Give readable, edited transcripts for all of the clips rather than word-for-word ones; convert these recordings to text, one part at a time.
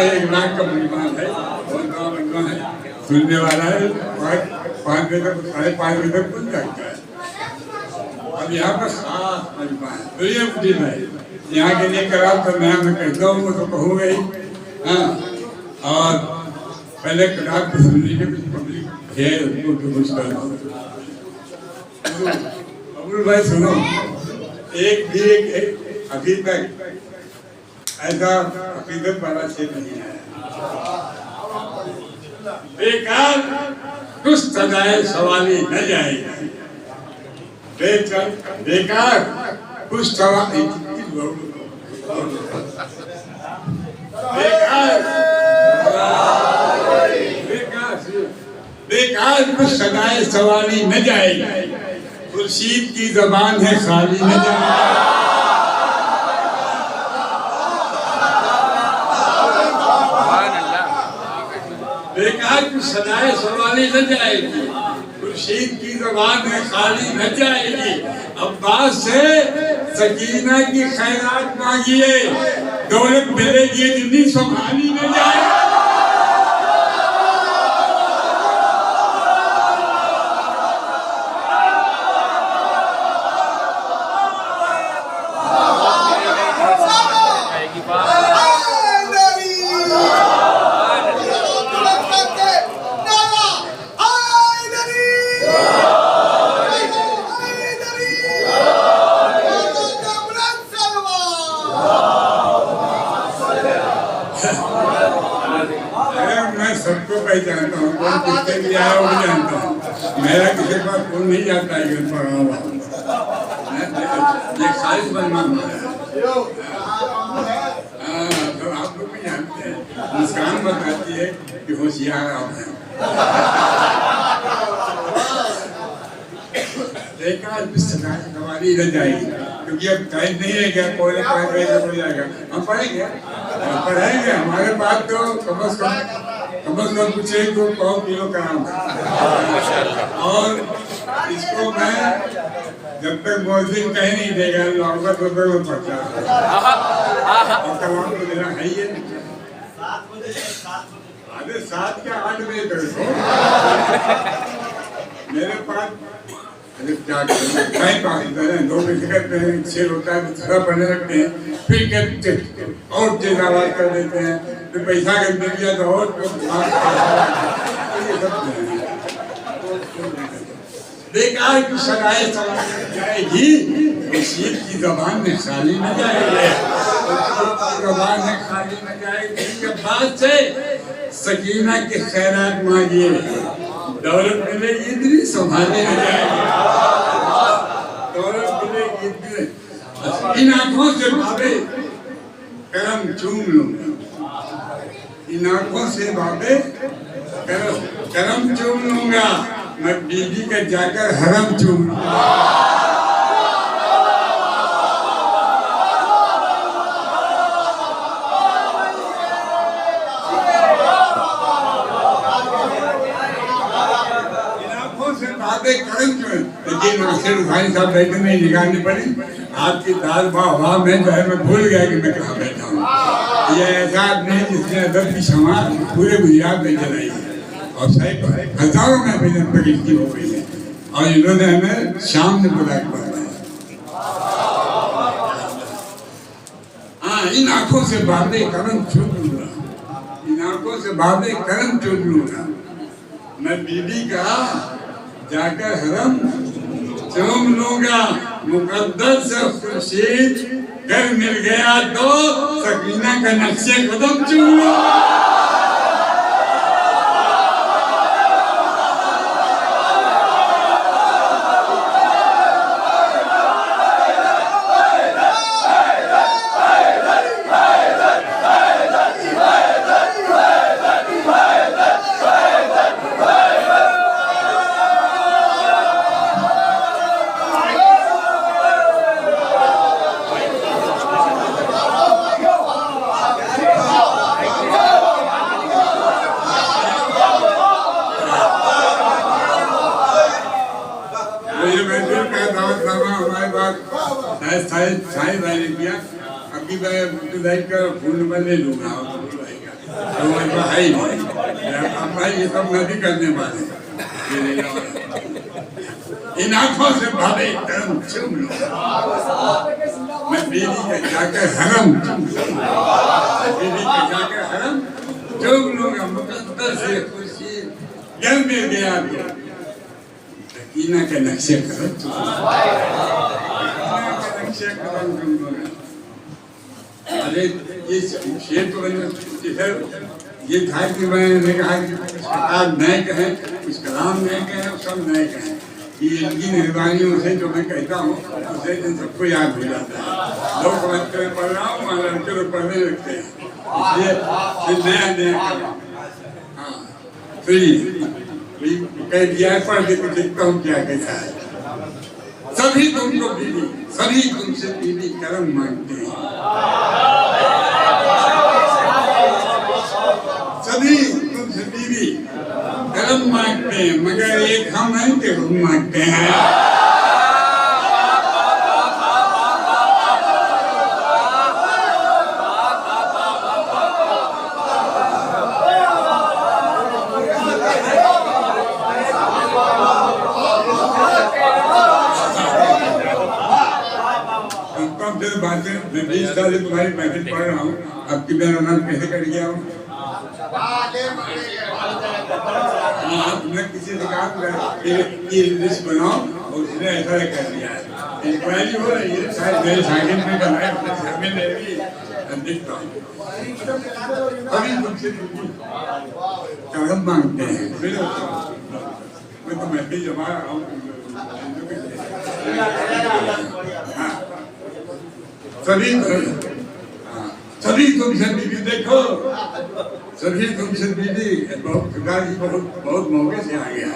एक लाख का परिवार है, बहुत बड़ा परिवार है, सुनने वाला है, 5 बजे तक 5:30 बजे तक खुल जाता है। अब यहाँ पर खास परिवार है, तो ये मुझे भाई यहाँ के लिए करा तो मैं कहता हूँ तो कहूँगा ही। हाँ, और पहले कटार को समझने के पब्लिक है उनको तो कुछ करना। अब्दुल भाई सुनो, एक भी एक अभी तक ऐसा हकीकत वाला क्षेत्र नहीं है। बेकार कुछ सजाए सवाली न जाएगी, बेकार कुछ सवाल बेकार कुछ सजाए सवाली न जाएगी, खुर्शीद की जबान है खाली न जाएगी। बेकार की सदाए सवाली न जाएगी, खुर्शीद की जबान में खाली न जाएगी। अब्बास से सकीना की खैरात मांगिए, दौलत मिलेगी जितनी संभाली न जाएगी। सबको पहचानता हूँ, कौन किसके लिए आया वो भी जानता हूँ। मेरा किसी पास फोन नहीं जाता है घर पर हुआ, ये खालिश बनमान है। तो आप लोग भी जानते हैं, मुस्कान बताती है कि होशियार आप हैं। बेकार सवारी रह जाएगी, क्योंकि अब टाइम नहीं है क्या पौने 5 बजे तक हो जाएगा। हम पढ़ेंगे, हमारे पास तो कम से कम कुछ 100 किलो काम है। और इसको मैं जब तक मौजूद कहीं नहीं देगा लाऊंगा तो तक मैं पढ़ता और कलाम तो मेरा है ही है। 7 क्या 8 बजे तक मेरे पास क्या टाइम पास होता है। 2 बजे करते हैं, 6 होता है तो थोड़ा पढ़ने लगते हैं, फिर कहते और तेज आवाज कर देते हैं, फिर पैसा कर दे दिया तो और बेकार की सगाई जाएगी, खुर्शीद की जबान में खाली न जाएगी, जबान में खाली न जाएगी। के बाद से सकीना की खैरात मांगिए, दौलत मिलेगी इतनी संभाले न जाएगी, दौलत मिलेगी इतनी। इन आंखों से बाबे करम चूम लूंगा, इन आंखों से बाबे करम चूम लूंगा, मैं बीबी का जाकर हरम चूम लूंगा। लेकिन नासिर भाई साहब बैठे में निकालनी पड़ी। आपकी दाल वाह में जो है मैं भूल गया कि मैं कहाँ बैठा हूँ। ये ऐसा आदमी जिसने अदब की शमा पूरे गुजरात में जलाई है और हजारों में अभिनंदन प्रगति हो गई है और इन्होंने हमें शाम में बुला के पढ़ाया। हाँ, इन आंखों से बातें करम चूम लूंगा, इन आंखों से बातें करम चूम लूंगा, मैं बीबी का जाकर हरम चूम लूंगा। मुकद्दस खुर्शीद घर मिल गया तो सकीना का नक्शे कदम चूम लूंगा। अभी मैं बुद्धिदाई का फोन नंबर ले लूंगा तो बुलवाएगा तो वही है ही नहीं अब भाई ये सब नहीं करने वाले इन आंखों से भावे कर्म चुम लो मैं बीवी के जाकर हरम चुम बीवी के जाकर हरम चुम लूंगा मुकद्दर से खुशी जल में गया भी कीना के नक्शे करो नक्शे करो चुम लूंगा अरे ये शेर तो ये था कि मैंने कहा कि सरकार नए कहें कुछ कलाम नए कहें सब नए कहें कि इनकी मेहरबानियों से जो मैं कहता हूँ उसे इन सबको याद हो जाता है लोग समझते हैं पढ़ रहा हूँ वहाँ लड़के लोग पढ़ने लगते हैं इसलिए नया नया हाँ फिर कह दिया है पढ़ के तो देखता हूँ क्या कहता है सभी तुमको बीवी सभी तुमसे बीवी कर्म मांगते हैं सभी तुमसे बीवी कर्म मांगते हैं मगर एक हम हैं कि हम मांगते हैं तुम्हारी मैसेज पढ़ रहा हूँ अब की मैं नाम कैसे कर गया हूँ तुमने किसी से कहा ये लिस्ट बनाओ और उसने ऐसा कर दिया है इंक्वायरी हो रही है शायद मेरे शागिर्द में बनाए अपने सामने ले रही देखता हूँ अभी तुमसे कर्म मांगते हैं मैं तो मैसेज जमा रहा हूँ सभी तुमसे बीवी देखो सभी तुमसे बीवी बहुत मौके से आ गया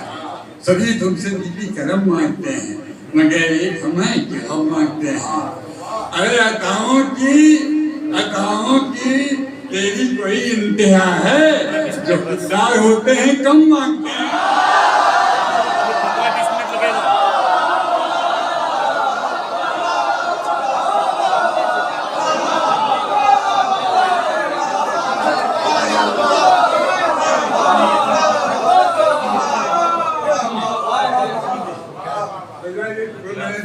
सभी तुमसे बीवी कर्म मांगते हैं मगर एक हमें कि हम मांगते हैं अरे अताओं की तेरी कोई इंतहा है जो खुददार होते हैं कम मांगते हैं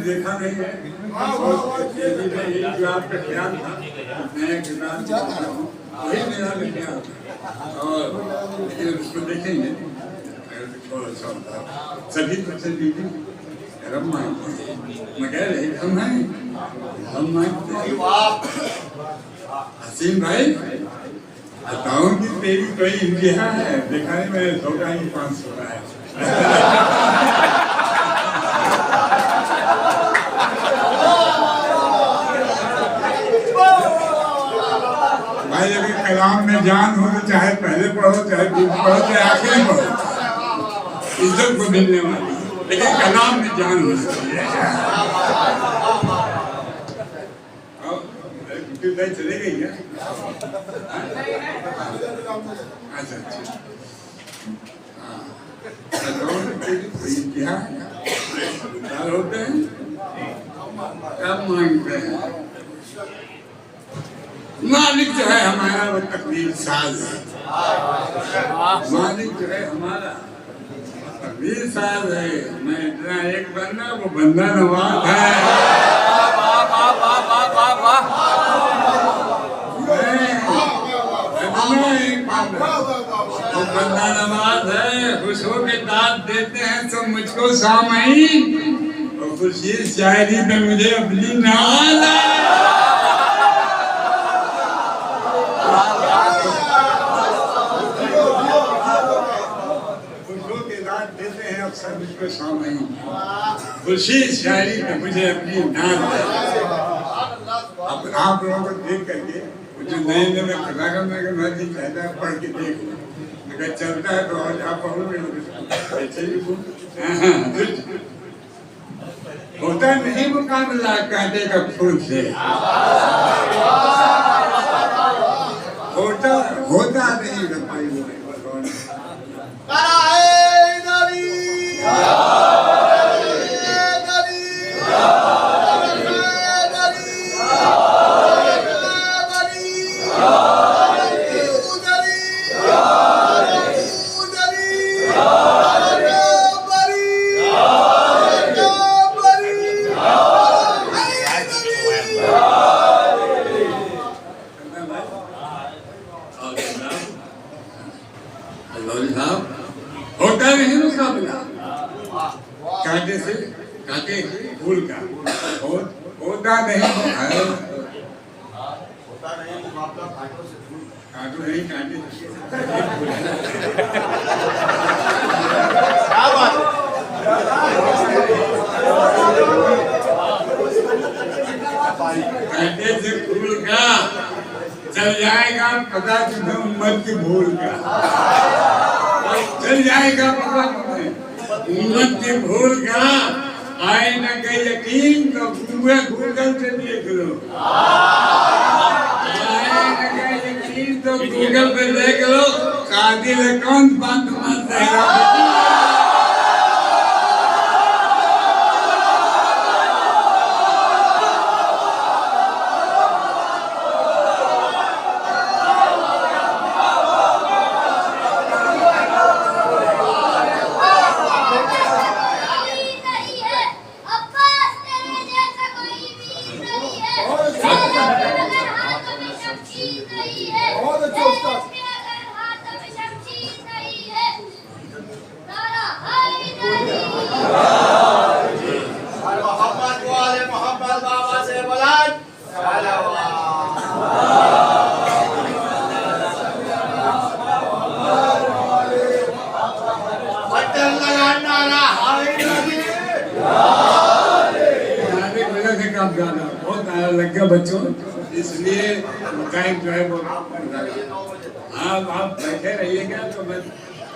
देखा नहीं है जो आपका ख्याल था नया किताब वही मेरा लिखा और लेकिन उसको देखेंगे सभी तुमसे बीवी कर्म मांगते हैं मगर हम हैं हम मांगते हैं हसीन भाई बताओ कि तेरी कोई इंतहा है देखा नहीं मैंने 100 का ही 500 का है कलाम में जान हो तो चाहे पहले पढ़ो चाहे पढ़ो चाहे आखिर पढ़ो इज्जत को मिलने वाली लेकिन कलाम में जान हो चले गई है अच्छा होते हैं कब मांगते हैं मालिक जो है हमारा वो तकदीर साज है मालिक जो है हमारा तकदीर साज है मैं इतना एक बंदा वो बंदा नवाज है वो बंदा नवाज है खुश होके दाद देते हैं तो मुझको सामईन और खुशी शायरी में मुझे अपनी नाज है खुशी शायरी में मुझे अपनी नाज है अब आप लोगों को देख करके जो नए नए में कलाकार में मर्जी कहता है पढ़ के देख अगर चलता है तो आज आप पढ़ोगे होता नहीं मुकाबला कांटे का फूल से होता नहीं भाई कांटे से फूल का होता नहीं कांटो नहीं कांटे कांटे से फूल का चल जाएगा पता तुम्हें उम्मत की भूल का चल जाएगा पता तुम्हें उम्मत की भूल का आए न के यकीन तो पूरे गूगल से देख लो आए न के यकीन तो गूगल पे देख लो कातिल कौन बात मत देगा बहुत लग गया बच्चों इसलिए टाइम जो है वो आप बैठे रहिएगा तो मैं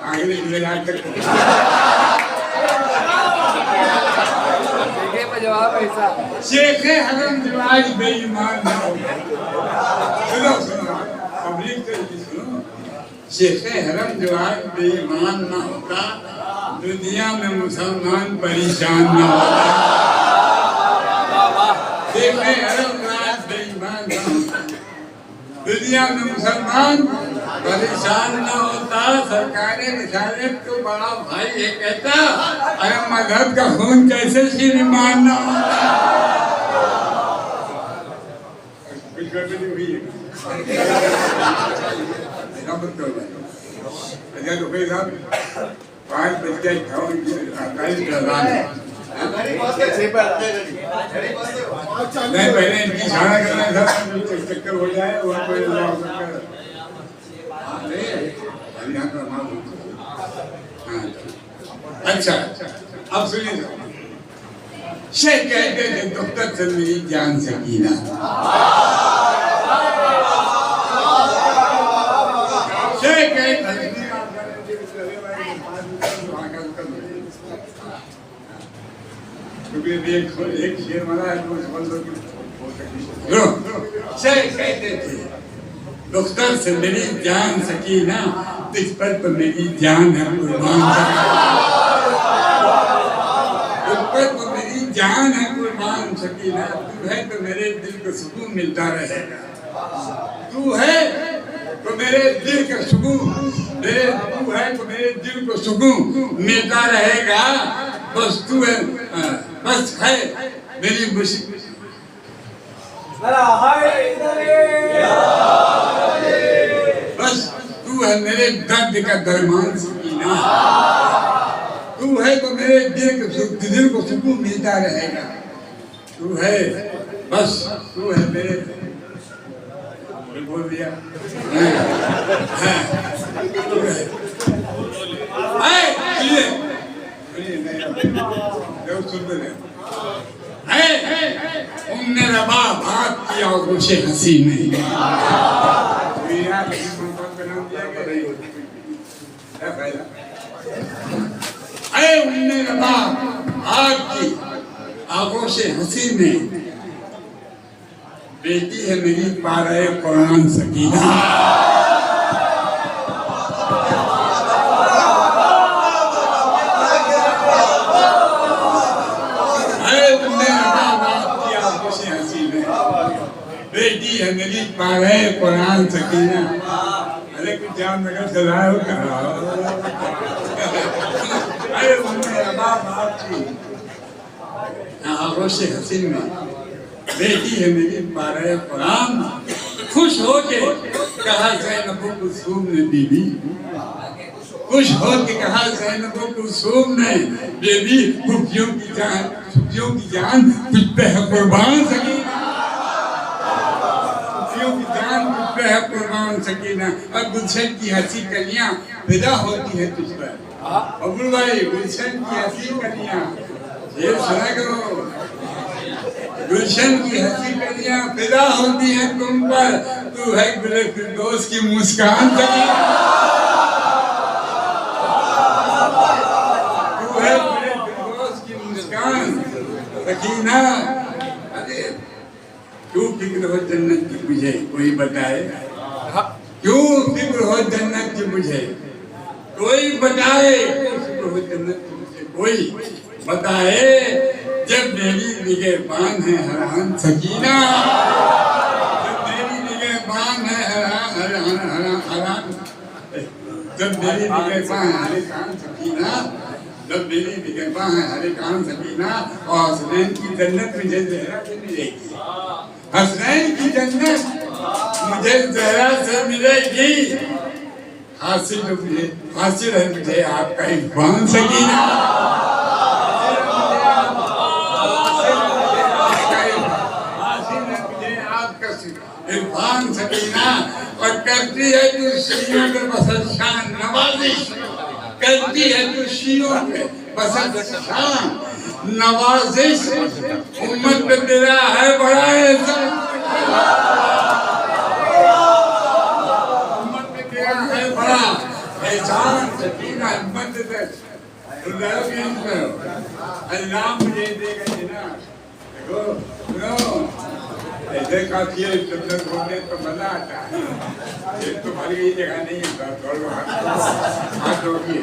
अगले जुमेरात तक जवाब ऐसा शेख हरम जो आज बेईमान ना हो सुनो पब्लिक सुनो शेख हरम जो आज बेईमान ना होता दुनिया में मुसलमान परेशान ना होता दुनिया में मुसलमान परेशान न होता सरकार रिसालत को बड़ा भाई ये कहता अरे मजहब का खून कैसे श्रीमान न होता पाँच बज के 58 नहीं पहले इनकी इशारा करना था चक्कर हो जाए वहाँ पर अच्छा अब सुनिए शेख कहते थे डॉक्टर से मेरी जान सकीना शेख कहते एक शेर मारा है तो शेख कहते थे डॉक्टर से मेरी जान सकीना इस पर तो मेरी जान है कुर्बान उस पर तो मेरी जान है कुर्बान सकीना तू है तो मेरे दिल को सुकून मिलता रहेगा तू है तो मेरे दिल का सुकून तू है तो मेरे दिल को सुकून मिलता रहेगा बस तू है बस है मेरी मुश्किल बस तू है मेरे दर्द का दरमान सकीना तू है तो मेरे दिल को सुकून मिलता रहेगा तू है बस तू है मेरे बोल दिया उम्मे रबा बात की आगोशे हंसी नहीं उम्मे रबा आपकी आगोशे हंसी में बेटी है मेरी पारे कुरान सकीना बेटी है मेरी पारे कुरान सकीना अरे कुछ जाम नगर चलाओ अरे मेरा बाप आपकी आगोशे हसीन में बेटी है मेरी पारे कुरान खुश हो के कहा जैनब कुलसूम ने बीबी खुश हो के कहा ज़ैनब कुलसूम ने, बेबी खुफियों की जान तुझ पे है कुर्बान सकीना, खुफियों की जान तुझ पे है कुर्बान सकीना। और गुलशन की हंसी कलियां फिदा होती है तुझ पर। अब्दुल भाई, गुलशन की हंसी कलियां, ये सुना करो, गुलशन की हंसी कलियां फिदा होती है तुम पर, तू है गुले फिरदौस की मुस्कान सकीना, तू है गुले फिरदौस की मुस्कान सकीना। अरे क्यों फिक्र हो जन्नत की मुझे कोई बताए, क्यों फिक्र हो जन्नत की मुझे कोई बताए, फिक्र हो जन्नत की मुझे कोई बताए, जब मेरी निगहबान है हरान सकीना, जब मेरी निगहबान है हरान, जब मेरी निगहबान है हरान सकीना, जब मेरी निगहबान है हरान सकीना, और हसनैन की जन्नत मुझे ज़हरा से मिलेगी, हसनैन की जन्नत मुझे ज़हरा से मिलेगी, हासिल है मुझे आपका इरफान सकीना, इरफान सकीना। और करती है तू शीयों पे बसर शान नवाजिश, करती है तू शीयों पे बसर शान नवाजिश, उम्मत पे तेरा है बड़ा एहसान, उम्मत पे तेरा है बड़ा एहसान सकीना। अल्लाह मुझे देगा ना, देखो सुनो, ऐसे काफी है, तुम लोग बोलते तो मजा आता है, ये तुम्हारी ये जगह नहीं है, थोड़ा हाथ होगी।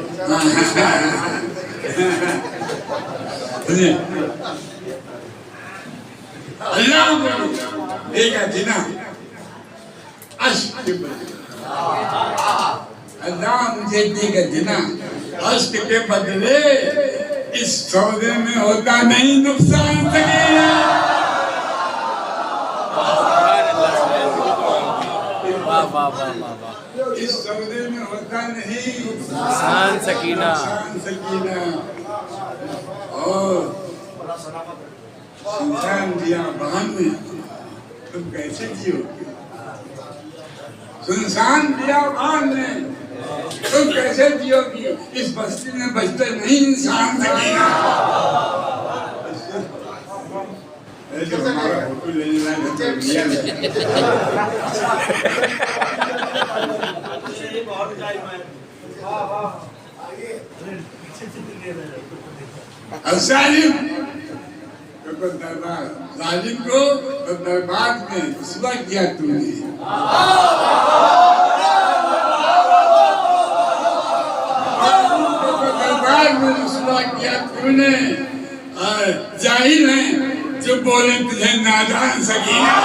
अल्लाह देगा जिना अश्क के बदले, अल्लाह मुझे देगा जिना अश्क के बदले, इस सौदे में होता नहीं नुकसान सकीना, इस सौदे में होता नहीं नुकसान सकीना, सकीना। और सुनसान दिया बहन में तुम कैसे जियोगे, सुनसान दिया बहन में तुम कैसे जियोगी, इस बस्ती में बचते नहीं इंसान सकीना। जो हमारा फोटो लेने जालिम को दरबार में रुसवा किया तुमने, दरबार में रुसवा किया तुमने, जाहिल है जो बोले तुझे नादान सकीना,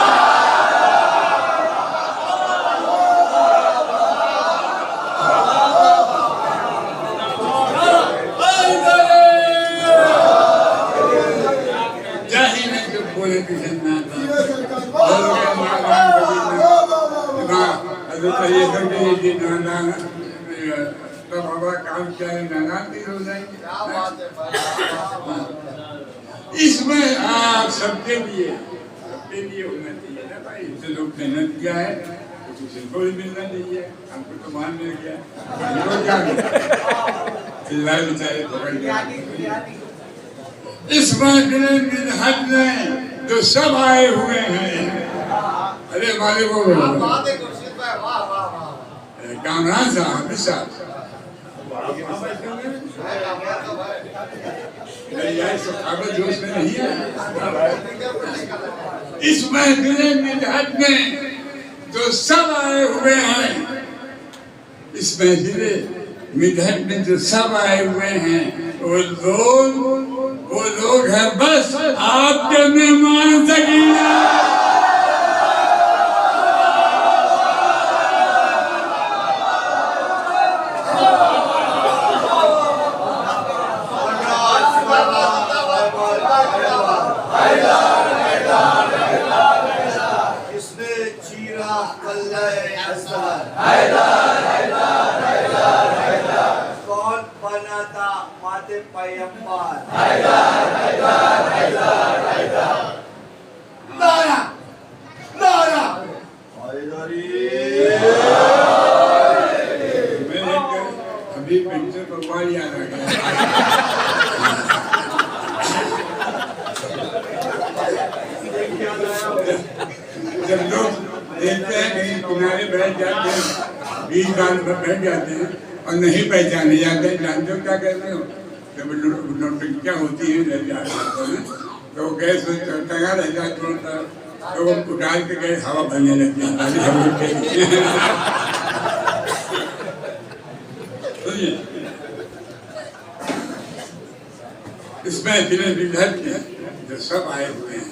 जाहिल है जो बोले तुझे नादान, नादान तो बाबा काम क्या है, नादान भी हो जाएंगे। इसमें आप सबके लिए होना चाहिए ना भाई, जो लोग मेहनत किया है तो उनको भी मिलना चाहिए, हमको तो मान मिल गया, चिल्लाए बेचारे पकड़ गया। इस हज में जो सब आए हुए हैं, अरे हमारे को कामरान साहब जोश में नहीं है, इस महफिल में जो सब आए हुए हैं, इस महफिल मिधत में जो सब आए हुए हैं, वो लोग हैं बस आपके मेहमान सकीना। हैदर हैदर हैदर हैदर हैदर बनता माते पैगंबर नारा नारा अभी पेंशन भगवान याद आ गया। जब लोग देखते हैं कहीं किनारे बैठ जाते हैं, 20 साल पर बैठ जाते हैं और नहीं पहचाने जाते हैं, जानते हो क्या कहते हो? जब नौटंकियाँ होती हैं तो गैस टंगा रहता है तो वो उठाल के गए हवा भरने लगती है। इसमें इतने विधर के जो सब आए हुए हैं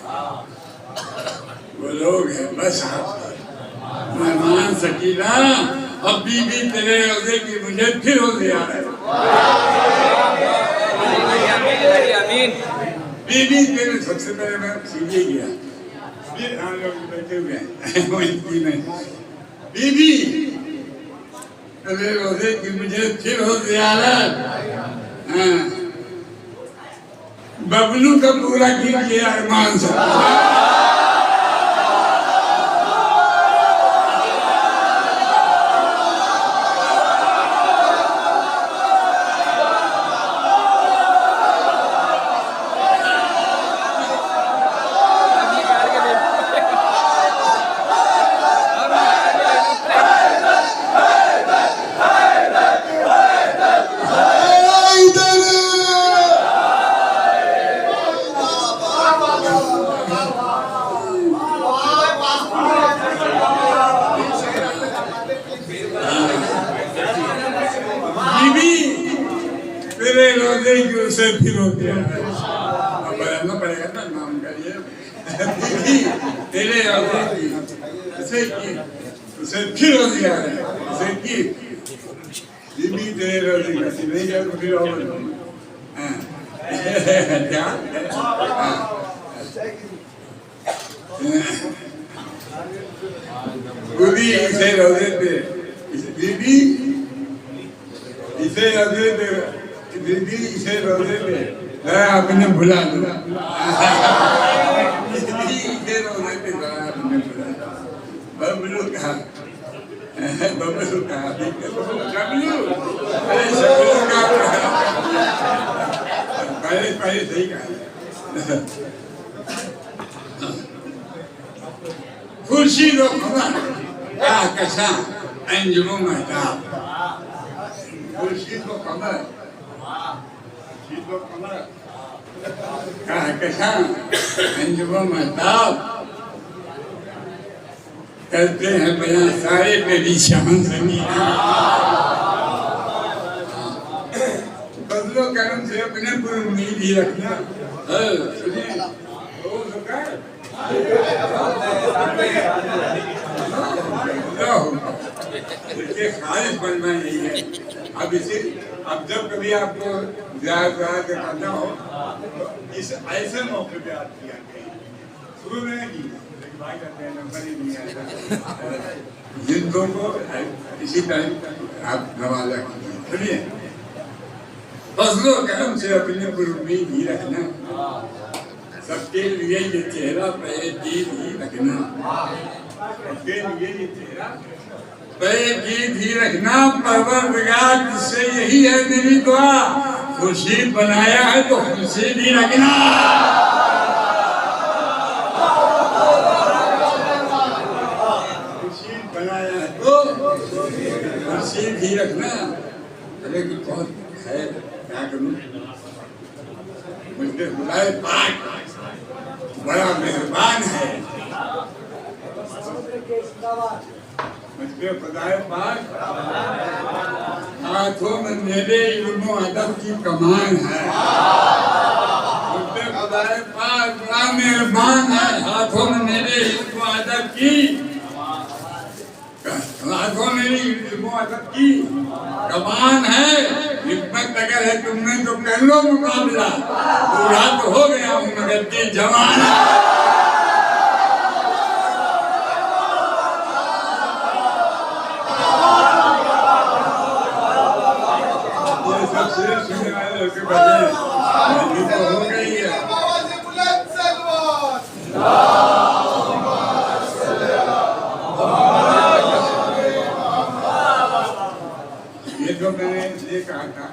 वो लोग हैं बस आप मेहमान शकीला अब बीबी तेरे रोजे की मुझे फिर हो गया है। बीबी तेरे सबसे पहले मैं सीधे गया फिर हम लोग बैठे हुए हैं बीबी तेरे रोजे की मुझे फिर हो गया है। बबलू का पूरा कीजिए अरमान से। उसे फिर हो गया अब बदलना पड़ेगा ना नाम का ये तेरे उसे की उसे फिर हो गया है उसे की बीबी तेरे रोजे का नहीं गया तो फिर और क्या बीबी इसे रोजे पे बीबी इसे रोजे पे दीदी इसे रोजे पे आपने भुला दिया। इसे रोजे पे आपने भुला बबलू कहा बबलू कहा पहले पहले सही कहा खुर्शीद खबर कसा अंजुम महताब खुर्शीद खबर करते हैं बयां सारे पे भी शान बदलो कर्म से अपने पर उम्मीद ही रखना। खालिश बनना नहीं है। अब इसे अब जब कभी आपको ज्यादा करना हो इस ऐसे मौके पे आप किया शुरू में नहीं नंबर ही नहीं आया जिनको को इसी टाइम आप नवाजा कीजिए। फजलो करम से अपने पर उम्मीद ही रखना सबके लिए ये चेहरा पे जीत ही रखना सबके लिए ये चेहरा जीत ही रखना परवरदिगार जिससे यही है मेरी दुआ खुर्शीद बनाया है तो खुर्शीद ही रखना। खुर्शीद बनाया है तो खुर्शीद ही रखना। अरे कि बहुत है क्या करूं मुझे बुलाए पाक बड़ा मेहरबान है मुझे खुदाए पाक हाथों में मेरे इल्म अदब की कमान है मुझे खुदाए पाक बड़ा मेहरबान है हाथों में मेरे इल्म अदब की हाथों मेरी इल्म अदब की कमान है। हिम्मत अगर है तुमने तो कर लो मुकाबला पूरा तो हो गया हूँ मगर के जवान उसके बदले मंदिर तो हो गई है। ये तो मैंने ये कहा था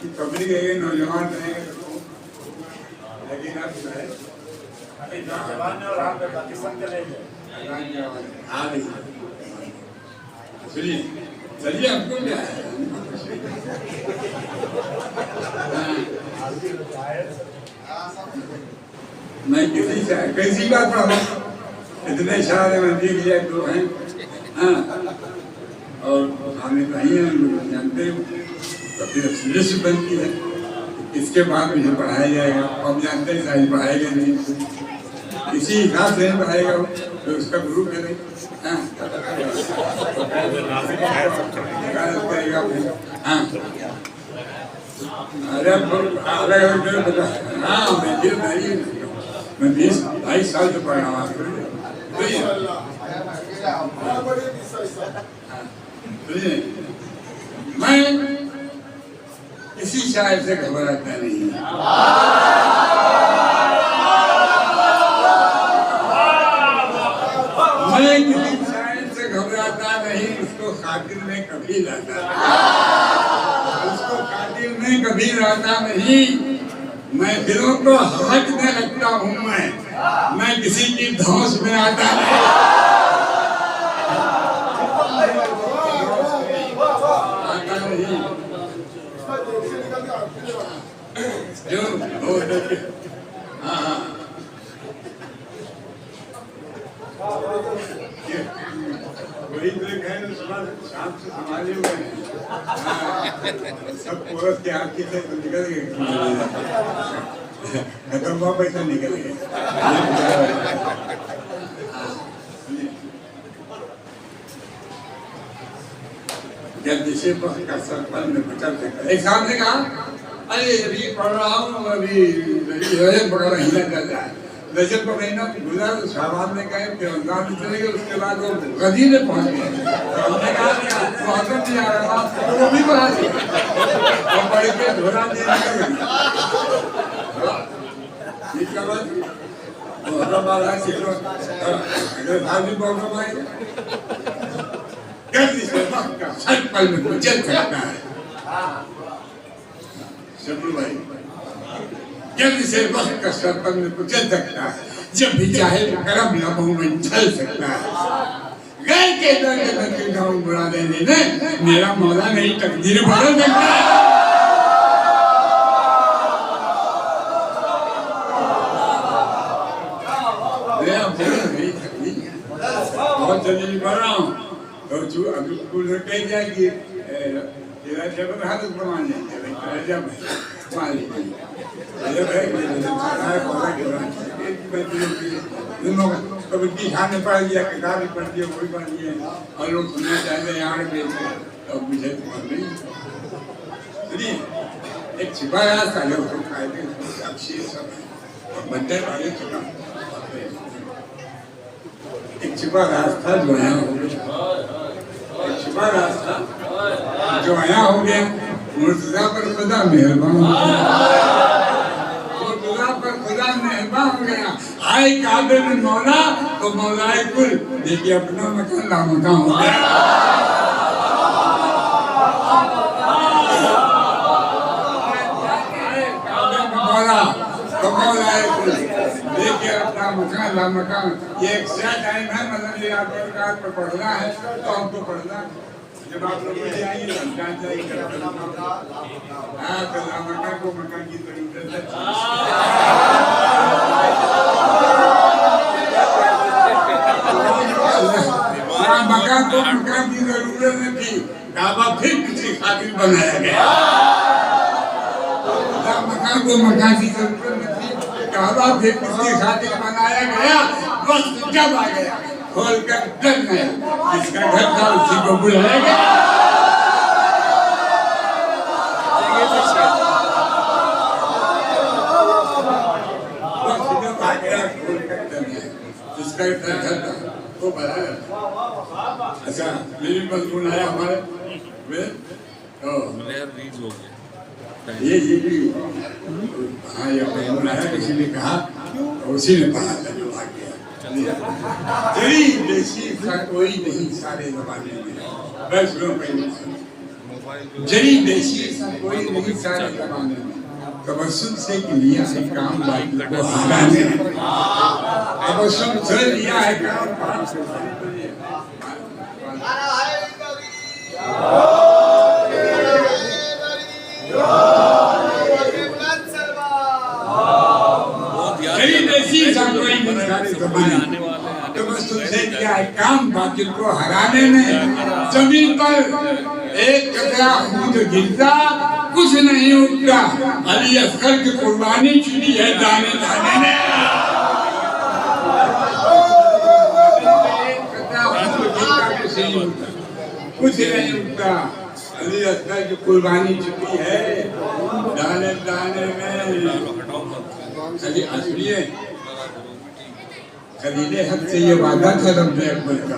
कि पब्लिक है नौजवान रहेंगे तो, लेकिन अब जो है जवान और आप पाकिस्तान चले गए। आ रही है। चलिए चलिए हमको क्या है। मैं किसी से कैसी बात पढ़ा इतने सारे मंदिर लिया तो हैं हाँ और हमें नहीं है जानते हो तो फिर लिस्ट बनती है इसके बाद मुझे पढ़ाया जाएगा अब जानते हैं सारी पढ़ाएगा नहीं इसी हिसाब से पढ़ाएगा तो उसका ग्रुप है नहीं हाँ हाँ अरे हाँ मैं 20-22 साल से पढ़ा हूँ मैं किसी शायर से घबराता नहीं मैं किसी शायर से घबराता नहीं उसको खातिर में कभी रहता उसको खातिर में कभी रहता नहीं मैं दिलों को हटने लगता हूँ मैं किसी की धौंस में आता नहीं जो हाँ वही तो एक है सुबह शाम से संभाले हुए हैं सब औरत के हाथ की से निकल गए खत्म हुआ पैसा निकल गए जब जिसे का सरपंच में बचल एक सामने कहा अरे अभी पढ़ रहा हूँ अभी रजत पकड़ हिला चल रहा है रजत का महीना गुजरा तो शाहबाद में गए फिर रमजान में चले गए उसके बाद वो गदी में पहुंच गए तो हमने कहा स्वागत नहीं आ रहा था वो भी पढ़ा दिया और पढ़ के धोरा देने इसका बाद औरंगाबाद है सिर्फ अगर भाभी प्रॉब्लम आएगा जल्दी से वक्त का सर पल में कुचल सकता है शत्रु भाई जल्दी से वक्त का सर पल में कुचल सकता है जब भी चाहे करम लम्हों में चल सकता है गैर के दर के बच्चे गाँव बुरा देने में मेरा मौला नहीं तकदीर बदल सकता है बहुत जल्दी पढ़ रहा हूँ तो अभी स्कूल में कह दिया कि तेरा जब हालत प्रमाण नहीं जब मान लीजिए कभी किसान ने पढ़ लिया किताब भी पढ़ दिया वही पढ़ लिए और लोग सुनना चाहते यहाँ तो मुझे नहीं सुनिए एक छिपा रास्ता है उसको खाए थे अक्षय सब बच्चे वाले छिपा एक छिपा रास्ता जो है एक छिपा रास्ता जो आया हो गया मुर्तजा पर खुदा मेहरबान मुर्तजा पर खुदा मेहरबान हो गया आए काबे में मौला तो मौलाए कुल देखिए अपना मकान लामका हो गया देखिए अपना मकान ला मकान ये एक टाइम है मतलब ये आपके कार पर पढ़ना है तो हमको पढ़ना जब आप लोग मुझे आएंगे तो हम जान जाएंगे हाँ तो ला मकान को मकान की जरूरत है मकान को मकान की जरूरत नहीं थी काबा फिर किसी खातिर बनाया गया मकान को मकान की जरूरत नहीं थी काबा फिर किसी खातिर बनाया गया वक्त जब आ गया खोल कर डर गया जिसका घर था उसी को बुलाया गया जिसका घर था वो बनाया अच्छा मेरी मजबून आया हमारे में तो ये भी हाँ ये बनाया किसी ने कहा उसी ने पढ़ा था जो भाग गया तेरी देसी कोई नहीं सारे जमाने में बस लो पहले जरी देसी कोई नहीं सारे जमाने में तबस्सुम से लिया है काम बाकी को हराने तबस्सुम से लिया है काम जरी देसी कोई नहीं सारे जमाने में तबस्सुम से लिया है काम बाकी को हराने में जमीन पर एक कतरा खून गिरता कुछ नहीं उठता अली असगर की कुर्बानी चुनी है दाने दाने ने कुछ नहीं उठता अली असगर की कुर्बानी चुनी है दाने दाने में चलिए सुनिए खलीले हक से ये वादा था रब्बे अकबर का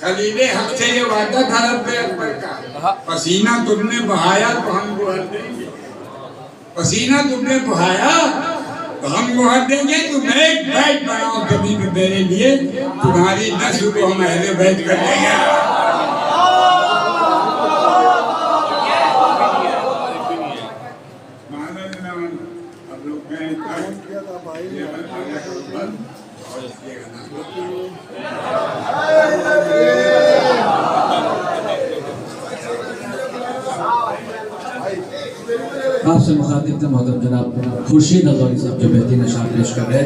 खलीले हक से ये वादा था रब्बे अकबर का पसीना तुमने बहाया तो हम गुहर देंगे पसीना तुमने बहाया तो हम गुहर देंगे तुम एक बैठ बनाओ कभी भी मेरे लिए तुम्हारी नस्ल को हम अहले बैठ कर देंगे अब लोग आपसे मुखातिब थे मोहतरम जनाब खुर्शीद अज़हरी साहब जो बेहतरीन अशार पेश कर रहे हैं।